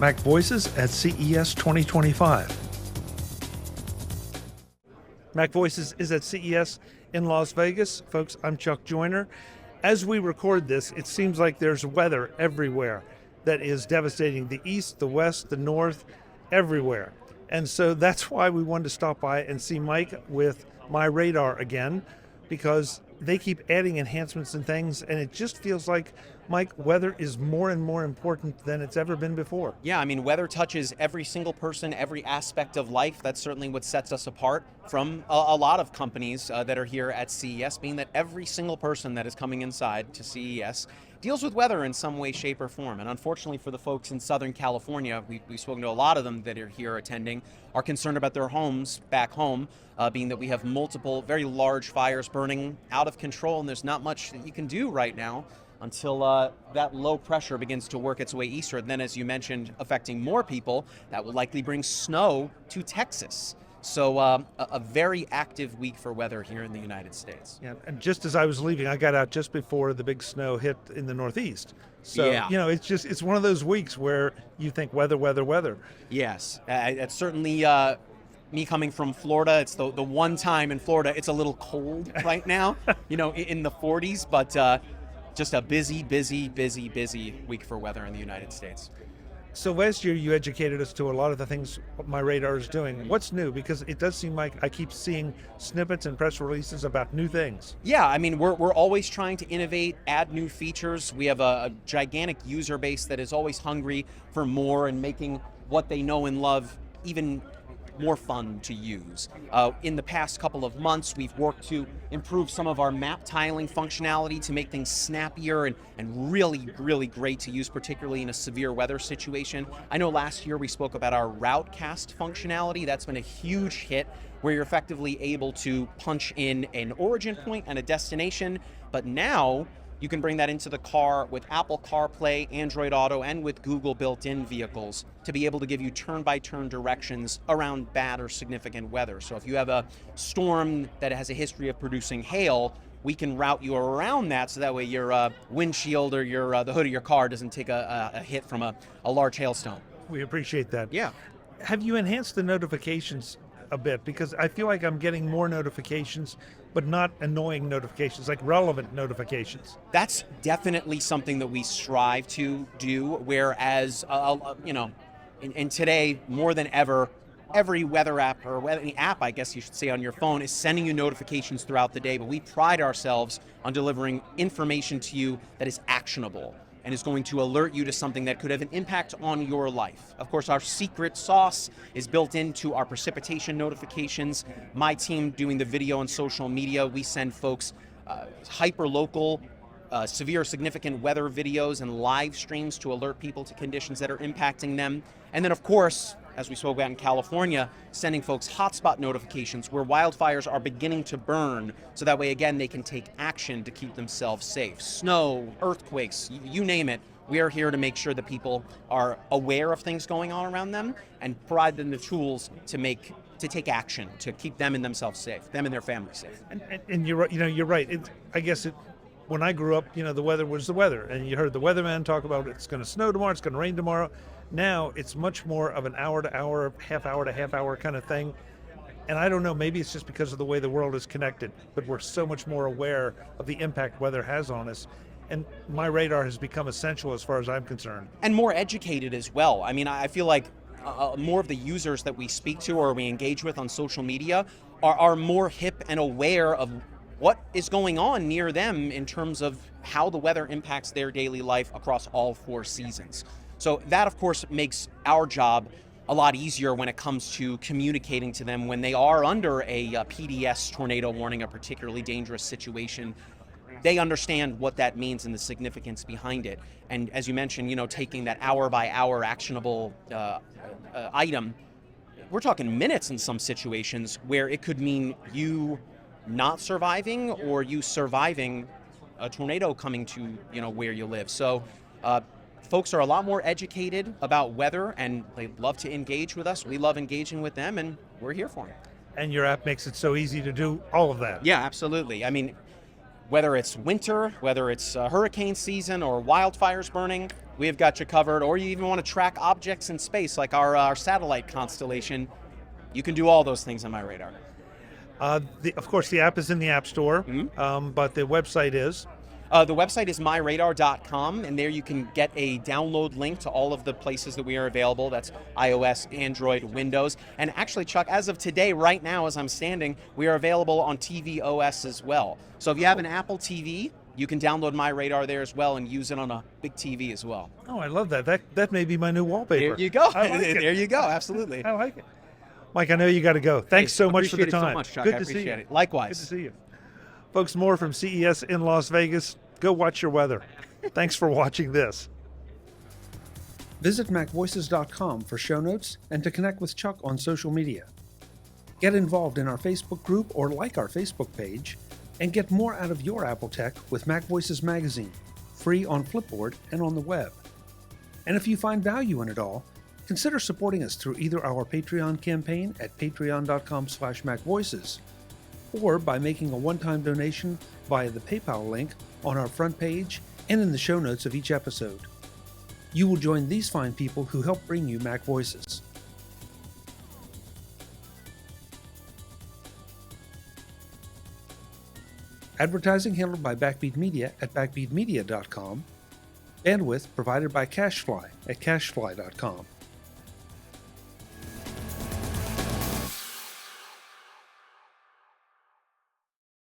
MacVoices at CES 2025. MacVoices is at CES in Las Vegas. Folks, I'm Chuck Joyner. As we record this, it seems like there's weather everywhere that is devastating the east, the west, the north, everywhere. And so that's why we wanted to stop by and see Mike with MyRadar again, because they keep adding enhancements and things, and it just feels like, Mike, weather is more and more important than it's ever been before. Yeah, I mean, weather touches every single person, every aspect of life. That's certainly what sets us apart from a lot of companies that are here at CES, being that every single person that is coming inside to CES deals with weather in some way, shape, or form. And unfortunately for the folks in Southern California, we've spoken to a lot of them that are here attending, are concerned about their homes back home, being that we have multiple very large fires burning out of control, and there's not much that you can do right now until that low pressure begins to work its way eastward. And then, as you mentioned, affecting more people, that will likely bring snow to Texas. So a very active week for weather here in the United States. Yeah, and just as I was leaving, I got out just before the big snow hit in the Northeast. So, yeah. It's one of those weeks where you think weather, weather, weather. Yes, it's certainly me coming from Florida. It's the one time in Florida it's a little cold right now, in the 40s, but just a busy week for weather in the United States. So last year you educated us to a lot of the things MyRadar is doing. What's new? Because it does seem like I keep seeing snippets and press releases about new things. Yeah, I mean, we're always trying to innovate, add new features. We have a gigantic user base that is always hungry for more and making what they know and love even more fun to use. In the past couple of months, we've worked to improve some of our map tiling functionality to make things snappier and really great to use, particularly in a severe weather situation. I know last year we spoke about our routecast functionality. That's been a huge hit, where you're effectively able to punch in an origin point and a destination, but now you can bring that into the car with Apple CarPlay, Android Auto, and with Google built-in vehicles to be able to give you turn-by-turn directions around bad or significant weather. So if you have a storm that has a history of producing hail, we can route you around that, so that way your windshield or the hood of your car doesn't take a hit from a large hailstone. We appreciate that. Yeah. Have you enhanced the notifications a bit? Because I feel like I'm getting more notifications, but not annoying notifications, like relevant notifications. That's definitely something that we strive to do, whereas, in today, more than ever, every weather app, or any app, I guess you should say, on your phone is sending you notifications throughout the day, but we pride ourselves on delivering information to you that is actionable and is going to alert you to something that could have an impact on your life. Of course, our secret sauce is built into our precipitation notifications. My team doing the video and social media, we send folks hyper-local, severe significant weather videos and live streams to alert people to conditions that are impacting them. And then, of course, as we spoke about in California, sending folks hotspot notifications where wildfires are beginning to burn, so that way, again, they can take action to keep themselves safe. Snow, earthquakes, you name it. We are here to make sure that people are aware of things going on around them and provide them the tools to take action, to keep them and themselves safe, them and their families safe. And you're right. You're right. When I grew up, the weather was the weather, and you heard the weatherman talk about it's going to snow tomorrow, it's going to rain tomorrow. Now it's much more of an hour to hour, half hour to half hour kind of thing. And I don't know, maybe it's just because of the way the world is connected, but we're so much more aware of the impact weather has on us. And MyRadar has become essential as far as I'm concerned. And more educated as well. I mean, I feel like more of the users that we speak to or we engage with on social media are more hip and aware of what is going on near them in terms of how the weather impacts their daily life across all 4 seasons. So that, of course, makes our job a lot easier when it comes to communicating to them when they are under a PDS tornado warning, a particularly dangerous situation. They understand what that means and the significance behind it. And as you mentioned, taking that hour-by-hour actionable item, we're talking minutes in some situations where it could mean you not surviving or you surviving a tornado coming to where you live. So folks are a lot more educated about weather, and they love to engage with us. We love engaging with them, and we're here for them. And your app makes it so easy to do all of that. Yeah, absolutely. I mean, Whether it's winter, whether it's hurricane season or wildfires burning, we've got you covered. Or you even want to track objects in space like our satellite constellation, you can do all those things on MyRadar. Of course, the app is in the App Store, but the website is? The website is myradar.com, and there you can get a download link to all of the places that we are available. That's iOS, Android, Windows. And actually, Chuck, as of today, right now, as I'm standing, we are available on TV OS as well. So if you have an Apple TV, you can download MyRadar there as well and use it on a big TV as well. Oh, I love that. That may be my new wallpaper. There you go. I like it. There you go. Absolutely. I like it. Mike, I know you got to go. Thanks so much for the time. Appreciate it so much, Chuck. Good I to see appreciate you. it. Likewise. Good to see you. Folks, more from CES in Las Vegas. Go watch your weather. Thanks for watching this. Visit MacVoices.com for show notes and to connect with Chuck on social media. Get involved in our Facebook group or like our Facebook page, and get more out of your Apple tech with MacVoices Magazine, free on Flipboard and on the web. And if you find value in it all, consider supporting us through either our Patreon campaign at patreon.com/MacVoices or by making a one-time donation via the PayPal link on our front page and in the show notes of each episode. You will join these fine people who help bring you Mac Voices. Advertising handled by Backbeat Media at backbeatmedia.com. Bandwidth provided by CacheFly at cachefly.com.